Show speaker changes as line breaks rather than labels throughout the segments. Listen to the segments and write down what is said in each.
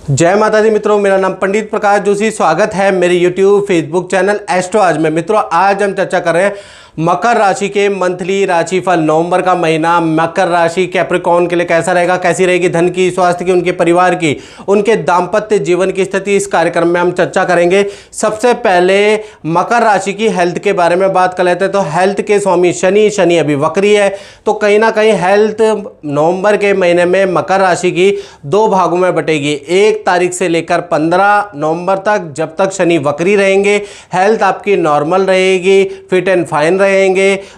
जय माता दी मित्रों, मेरा नाम पंडित प्रकाश जोशी। स्वागत है मेरे यूट्यूब फेसबुक चैनल एस्ट्रो आज में। मित्रों, आज हम चर्चा कर रहे हैं मकर राशि के मंथली राशिफल। नवंबर का महीना मकर राशि कैप्रिकॉर्न के लिए कैसा रहेगा, कैसी रहेगी धन की, स्वास्थ्य की, उनके परिवार की, उनके दाम्पत्य जीवन की स्थिति, इस कार्यक्रम में हम चर्चा करेंगे। सबसे पहले मकर राशि की हेल्थ के बारे में बात कर लेते हैं। तो हेल्थ के स्वामी शनि अभी वक्री है, तो कहीं ना कहीं हेल्थ नवंबर के महीने में मकर राशि की दो भागों में बटेगी। 1 तारीख से लेकर 15 नवंबर तक, जब तक शनि वक्री रहेंगे, हेल्थ आपकी नॉर्मल रहेगी, फिट एंड फाइन रहेंगे।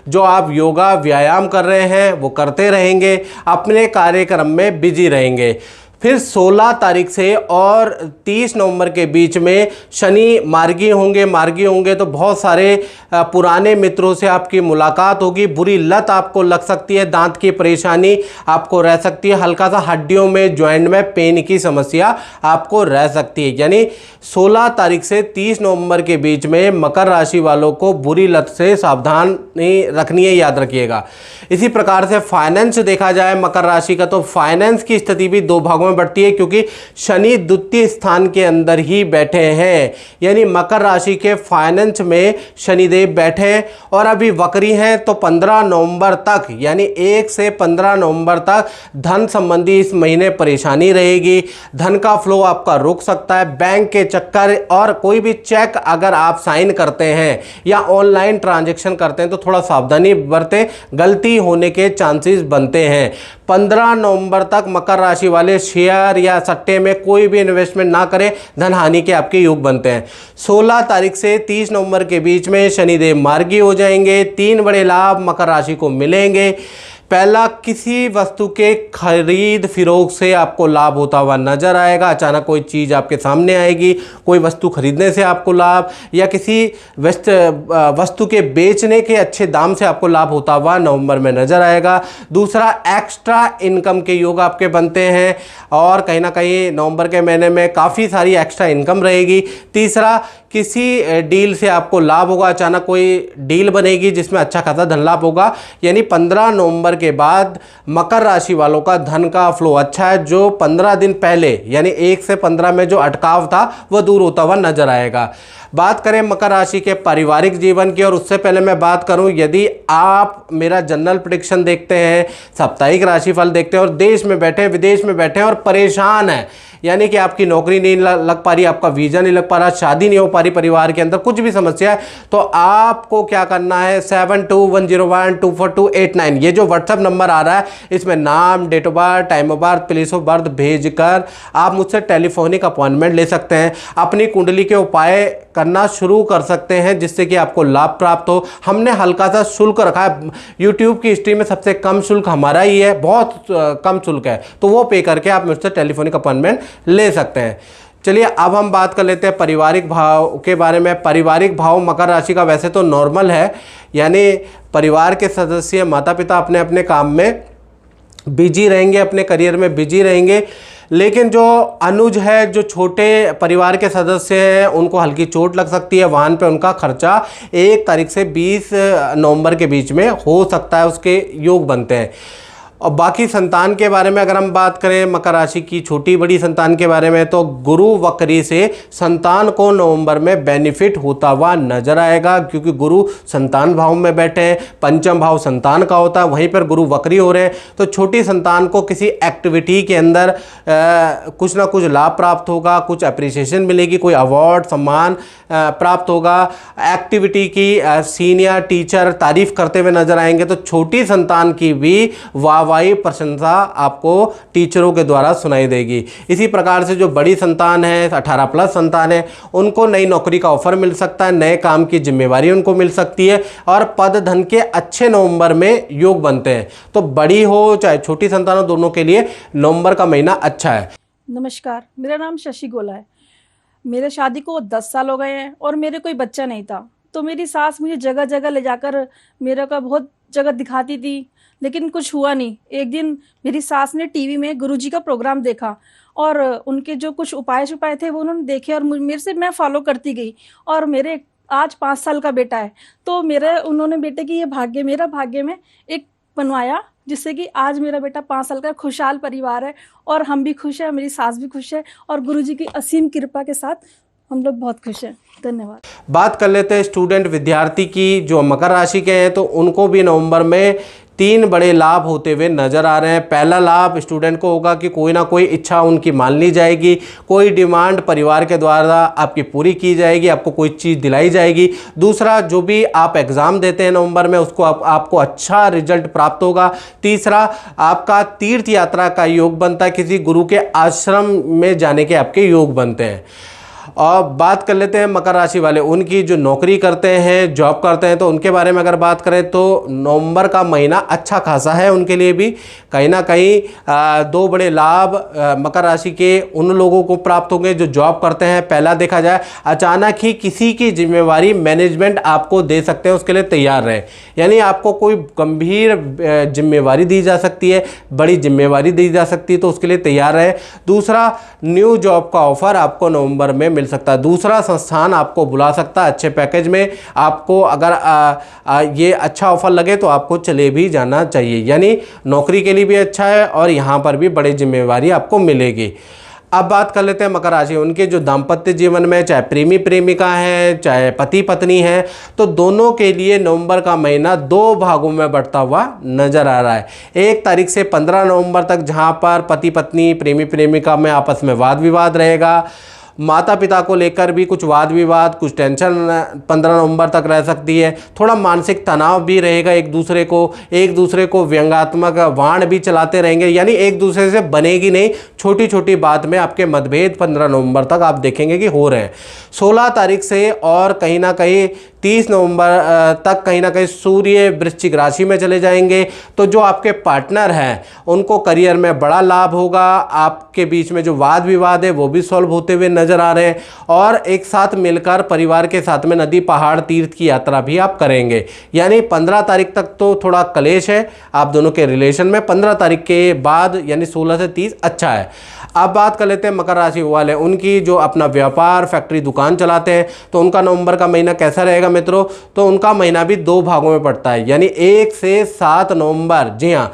जो आप योगा व्यायाम कर रहे हैं वो करते रहेंगे, अपने कार्यक्रम में बिजी रहेंगे। फिर 16 तारीख से और 30 नवंबर के बीच में शनि मार्गी होंगे तो बहुत सारे पुराने मित्रों से आपकी मुलाकात होगी। बुरी लत आपको लग सकती है, दांत की परेशानी आपको रह सकती है, हल्का सा हड्डियों में जॉइंट में पेन की समस्या आपको रह सकती है। यानी 16 तारीख से 30 नवंबर के बीच में मकर राशि वालों को बुरी लत से सावधानी रखनी है, याद रखिएगा। इसी प्रकार से फाइनेंस देखा जाए मकर राशि का, तो फाइनेंस की स्थिति भी दो भागों में बढ़ती है, क्योंकि शनि द्वितीय स्थान के अंदर ही बैठे हैं। यानी मकर राशि के फाइनेंस में शनिदेव बैठे हैं और अभी वक्री हैं। तो 15 नवंबर तक, यानी 1 से 15 नवंबर तक धन संबंधी इस महीने परेशानी रहेगी। धन का फ्लो आपका रुक सकता है। बैंक के चक्कर और कोई भी चेक अगर आप साइन करते हैं या ऑनलाइन ट्रांजैक्शन करते हैं तो थोड़ा सावधानी बरतें, गलती होने के चांसेस बनते हैं। 15 नवंबर तक मकर राशि वाले शेयर या सट्टे में कोई भी इन्वेस्टमेंट ना करें, धन हानि के आपके योग बनते हैं। 16 तारीख से 30 नवंबर के बीच में शनिदेव मार्गी हो जाएंगे। 3 बड़े लाभ मकर राशि को मिलेंगे। पहला, किसी वस्तु के खरीद फिरोख से आपको लाभ होता हुआ नजर आएगा। अचानक कोई चीज़ आपके सामने आएगी, कोई वस्तु खरीदने से आपको लाभ, या किसी वस्तु के बेचने के अच्छे दाम से आपको लाभ होता हुआ नवंबर में नजर आएगा। दूसरा, एक्स्ट्रा इनकम के योग आपके बनते हैं और कहीं ना कहीं नवंबर के महीने में काफ़ी सारी एक्स्ट्रा इनकम रहेगी। तीसरा, किसी डील से आपको लाभ होगा, अचानक कोई डील बनेगी जिसमें अच्छा खासा धन लाभ होगा। यानी 15 नवंबर के बाद मकर राशि वालों का धन का फ्लो अच्छा है। जो 15 दिन पहले यानी 1 से 15 में जो अटकाव था वह दूर होता हुआ नजर आएगा। बात करें मकर राशि के पारिवारिक जीवन की, और उससे पहले मैं बात करूं, यदि आप मेरा जनरल प्रेडिक्शन देखते हैं, साप्ताहिक राशिफल देखते हैं और देश में बैठे विदेश में बैठे हैं और परेशान हैं, यानी कि आपकी नौकरी नहीं लग पा रही, आपका वीज़ा नहीं लग पा रहा, शादी नहीं हो पा रही, परिवार के अंदर कुछ भी समस्या है, तो आपको क्या करना है, 7210124289 ये जो व्हाट्सएप नंबर आ रहा है, इसमें नाम, date of birth, time of birth, place of birth भेजकर आप मुझसे टेलीफोनिक अपॉइंटमेंट ले सकते हैं। अपनी कुंडली के उपाय करना शुरू कर सकते हैं जिससे कि आपको लाभ प्राप्त हो। हमने हल्का सा शुल्क रखा है, यूट्यूब की हिस्ट्री में सबसे कम शुल्क हमारा ही है, बहुत कम शुल्क है, तो वो पे करके आप मुझसे टेलीफोनिक अपॉइंटमेंट ले सकते हैं। चलिए अब हम बात कर लेते हैं पारिवारिक भाव के बारे में। पारिवारिक भाव मकर राशि का वैसे तो नॉर्मल है, यानी परिवार के सदस्य माता पिता अपने अपने काम में बिजी रहेंगे, अपने करियर में बिजी रहेंगे, लेकिन जो अनुज है, जो छोटे परिवार के सदस्य हैं, उनको हल्की चोट लग सकती है। वाहन पे उनका खर्चा 1 तारीख से 20 नवंबर के बीच में हो सकता है, उसके योग बनते हैं। और बाकी संतान के बारे में अगर हम बात करें मकर राशि की छोटी बड़ी संतान के बारे में, तो गुरु वक्री से संतान को नवंबर में बेनिफिट होता हुआ नजर आएगा, क्योंकि गुरु संतान भाव में बैठे हैं, पंचम भाव संतान का होता है, वहीं पर गुरु वक्री हो रहे हैं। तो छोटी संतान को किसी एक्टिविटी के अंदर कुछ ना कुछ लाभ प्राप्त होगा, कुछ अप्रिसिएशन मिलेगी, कोई अवार्ड सम्मान प्राप्त होगा। एक्टिविटी की सीनियर टीचर तारीफ करते हुए नजर आएंगे, तो छोटी संतान की भी वाहवाही प्रशंसा आपको टीचरों के द्वारा सुनाई देगी। इसी प्रकार से जो बड़ी संतान है, 18+ संतान है, उनको नई नौकरी का ऑफर मिल सकता है, नए काम की जिम्मेवारी उनको मिल सकती है और पद धन के अच्छे नवंबर में योग बनते हैं। तो बड़ी हो चाहे छोटी संतान हो, दोनों के लिए नवंबर का महीना अच्छा है।
नमस्कार, मेरा नाम शशि गोला है। मेरे शादी को 10 साल हो गए हैं और मेरे कोई बच्चा नहीं था। तो मेरी सास मुझे जगह जगह ले जाकर मेरा का बहुत जगह दिखाती थी, लेकिन कुछ हुआ नहीं। एक दिन मेरी सास ने टीवी में गुरुजी का प्रोग्राम देखा और उनके जो कुछ उपाय थे वो उन्होंने देखे और मेरे से मैं फॉलो करती गई। और मेरे आज 5 साल का बेटा है, तो उन्होंने बेटे की ये भाग्य, मेरा भाग्य में एक बनवाया जिससे कि आज मेरा बेटा 5 साल का खुशहाल परिवार है और हम भी खुश हैं, मेरी सास भी खुश है और गुरुजी की असीम कृपा के साथ हम लोग बहुत खुश हैं। धन्यवाद।
बात कर लेते हैं स्टूडेंट विद्यार्थी की जो मकर राशि के हैं, तो उनको भी नवंबर में 3 बड़े लाभ होते हुए नजर आ रहे हैं। पहला लाभ स्टूडेंट को होगा कि कोई ना कोई इच्छा उनकी मान ली जाएगी, कोई डिमांड परिवार के द्वारा आपकी पूरी की जाएगी, आपको कोई चीज़ दिलाई जाएगी। दूसरा, जो भी आप एग्ज़ाम देते हैं नवंबर में उसको आपको अच्छा रिजल्ट प्राप्त होगा। तीसरा, आपका तीर्थ यात्रा का योग बनता है, किसी गुरु के आश्रम में जाने के आपके योग बनते हैं। और बात कर लेते हैं मकर राशि वाले उनकी जो नौकरी करते हैं, जॉब करते हैं, तो उनके बारे में अगर बात करें तो नवंबर का महीना अच्छा खासा है उनके लिए भी। कहीं ना कहीं 2 बड़े लाभ मकर राशि के उन लोगों को प्राप्त होंगे जो जॉब करते हैं। पहला देखा जाए, अचानक ही किसी की जिम्मेवारी मैनेजमेंट आपको दे सकते हैं, उसके लिए तैयार रहें। यानी आपको कोई गंभीर जिम्मेवारी दी जा सकती है, बड़ी जिम्मेवारी दी जा सकती है, तो उसके लिए तैयार रहें। दूसरा, न्यू जॉब का ऑफर आपको नवंबर में मिल सकता है। दूसरा संस्थान आपको बुला सकता है अच्छे पैकेज में। आपको अगर ये अच्छा ऑफर लगे तो आपको चले भी जाना चाहिए। यानी नौकरी के लिए भी अच्छा है और यहाँ पर भी बड़ी जिम्मेवारी आपको मिलेगी। अब बात कर लेते हैं मकर राशि उनके जो दाम्पत्य जीवन में, चाहे प्रेमी प्रेमिका है, चाहे पति पत्नी है, तो दोनों के लिए नवंबर का महीना 2 भागों में बढ़ता हुआ नजर आ रहा है। 1 तारीख से 15 नवंबर तक, जहां पर पति पत्नी प्रेमी प्रेमिका में आपस में वाद विवाद रहेगा। माता पिता को लेकर भी कुछ वाद विवाद, कुछ टेंशन 15 नवंबर तक रह सकती है। थोड़ा मानसिक तनाव भी रहेगा, एक दूसरे को व्यंग्यात्मक वाण भी चलाते रहेंगे। यानी एक दूसरे से बनेगी नहीं, छोटी छोटी बात में आपके मतभेद 15 नवंबर तक आप देखेंगे कि हो रहे हैं। 16 तारीख से और कहीं ना कहीं 30 नवंबर तक कहीं ना कहीं सूर्य वृश्चिक राशि में चले जाएंगे। तो जो आपके पार्टनर हैं उनको करियर में बड़ा लाभ होगा। आपके बीच में जो वाद विवाद है वो भी सॉल्व होते हुए नजर आ रहे हैं। और एक साथ मिलकर परिवार के साथ में नदी पहाड़ तीर्थ की यात्रा भी आप करेंगे। यानी 15 तारीख तक तो थोड़ा कलेश है आप दोनों के रिलेशन में। 15 तारीख के बाद यानी 16 से 30 अच्छा है। अब बात कर लेते हैं मकर राशि वाले उनकी जो अपना व्यापार, फैक्ट्री, दुकान चलाते हैं, तो उनका नवंबर का महीना कैसा रहेगा मित्रों? तो उनका महीना भी 2 भागों में पड़ता है। यानी 1 से 7 नवंबर, जी हाँ,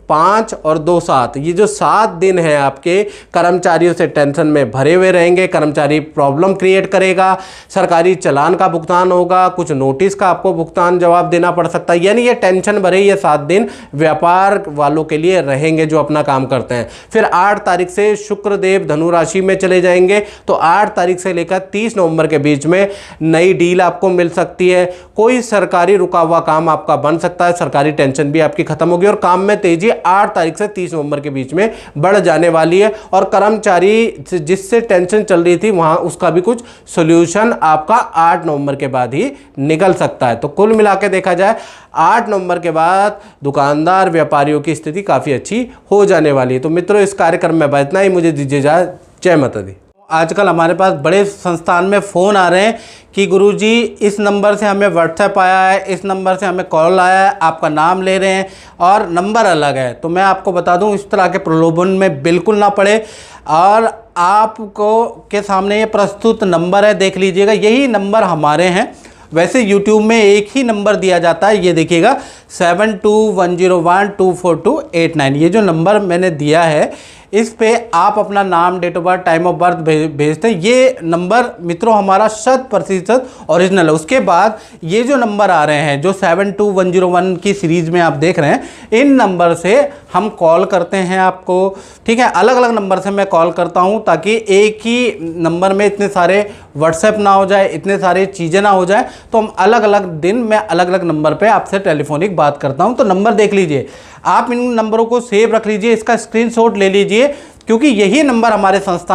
5 और 2 7, ये जो 7 दिन हैं आपके कर्मचारियों से टेंशन में भरे हुए रहेंगे। कर्मचारी प्रॉब्लम क्रिएट करेगा, सरकारी चालान का भुगतान होगा, कुछ नोटिस का आपको भुगतान जवाब देना पड़ सकता है। यानी ये टेंशन भरे ये 7 दिन व्यापार वालों के लिए रहेंगे जो अपना काम करते हैं। फिर 8 तारीख से शुक्रदेव धनु राशि में चले जाएंगे। तो 8 तारीख से लेकर 30 नवंबर के बीच में नई डील आपको मिल सकती है। कोई सरकारी रुका हुआ काम आपका बन सकता है, सरकारी टेंशन भी आपकी खत्म होगी और काम में तेजी 8 तारीख से 30 नवंबर के बीच में बढ़ जाने वाली है। और कर्मचारी जिससे टेंशन चल रही थी वहां उसका भी कुछ सॉल्यूशन आपका 8 नवंबर के बाद ही निकल सकता है। तो कुल मिला के देखा जाए 8 नवंबर के बाद दुकानदार व्यापारियों की स्थिति काफ़ी अच्छी हो जाने वाली है। तो मित्रों, इस कार्यक्रम में बस इतना ही। मुझे दीजिए इजाज़त। जय माता दी। आजकल हमारे पास बड़े संस्थान में फ़ोन आ रहे हैं कि गुरुजी इस नंबर से हमें व्हाट्सएप आया है, इस नंबर से हमें कॉल आया है, आपका नाम ले रहे हैं और नंबर अलग है। तो मैं आपको बता दूं, इस तरह के प्रलोभन में बिल्कुल ना पड़े। और आपको के सामने ये प्रस्तुत नंबर है, देख लीजिएगा, यही नंबर हमारे हैं। वैसे YouTube में एक ही नंबर दिया जाता है, ये देखिएगा 7210124289। ये जो नंबर मैंने दिया है इस पे आप अपना नाम, date of birth, time of birth भेजते हैं। ये नंबर मित्रों हमारा 100% ओरिजिनल है। उसके बाद ये जो नंबर आ रहे हैं, जो 72101 की सीरीज में आप देख रहे हैं, इन नंबर से हम कॉल करते हैं आपको, ठीक है। अलग अलग नंबर से मैं कॉल करता हूं ताकि एक ही नंबर में इतने सारे व्हाट्सएप ना हो जाए, इतने सारी चीज़ें ना हो जाए। तो हम अलग अलग दिन मैं अलग अलग नंबर पे आपसे टेलीफोनिक बात करता हूं। तो नंबर देख लीजिए, आप इन नंबरों को सेव रख लीजिए, इसका स्क्रीनशॉट ले लीजिए, क्योंकि यही नंबर हमारे संस्थान